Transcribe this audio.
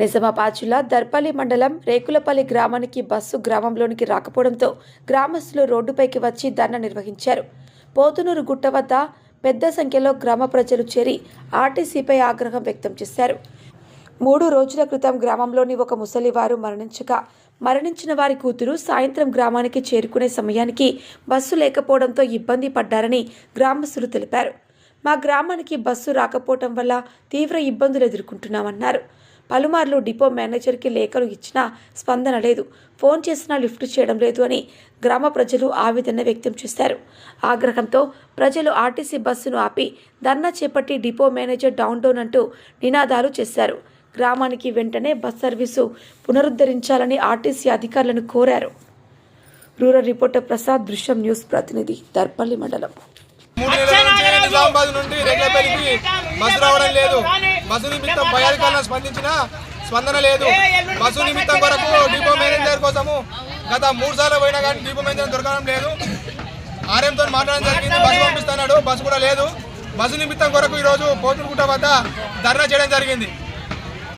నిజామాబాద్ జిల్లా దర్పల్లి మండలం రేకులపల్లి గ్రామానికి బస్సు గ్రామంలోనికి రాకపోవడంతో గ్రామస్తులు రోడ్డుపైకి వచ్చి ధర్నా నిర్వహించారు. పోతునూరు గుట్ట వద్ద పెద్ద సంఖ్యలో గ్రామ ప్రజలు చేరి ఆర్టీసీపై ఆగ్రహం వ్యక్తం చేశారు. 3 రోజుల క్రితం గ్రామంలోని ఒక ముసలివారు మరణించిన వారి కూతురు సాయంత్రం గ్రామానికి చేరుకునే సమయానికి బస్సు లేకపోవడంతో ఇబ్బంది పడ్డారని గ్రామస్తులు తెలిపారు. మా గ్రామానికి బస్సు రాకపోవడం వల్ల తీవ్ర ఇబ్బందులు ఎదుర్కొంటున్నామన్నారు. పలుమార్లు డిపో మేనేజర్కి లేఖలు ఇచ్చినా స్పందన లేదు, ఫోన్ చేసినా లిఫ్ట్ చేయడం లేదు అని గ్రామ ప్రజలు ఆవేదన వ్యక్తం చేశారు. ఆగ్రహంతో ప్రజలు ఆర్టీసీ బస్సును ఆపి ధర్నా చేపట్టి డిపో మేనేజర్ డౌన్ అంటూ నినాదాలు చేశారు. గ్రామానికి వెంటనే బస్ సర్వీసు పునరుద్ధరించాలని ఆర్టీసీ అధికారులను కోరారు. రూరల్ రిపోర్టర్ ప్రసాద్, దృశ్యం న్యూస్ ప్రతినిధి, దర్పల్లి మండలం. నిజామాబాద్ నుండి రేకులపల్లికి బస్సు రావడం లేదు. బస్సు నిమిత్తం భయాధికారులను స్పందన లేదు. బస్సు నిమిత్తం కొరకు డిపో మేనేజర్ కోసము గత 3 సార్లు పోయినా కానీ డిపో మేనేజర్ దొరకడం లేదు. ఆర్ఎంతో మాట్లాడడం జరిగింది, బస్సు పంపిస్తున్నాడు, బస్సు కూడా లేదు. బస్సు నిమిత్తం కొరకు ఈరోజు పోతునూరు గుట్ట వద్ద ధర్నా చేయడం జరిగింది.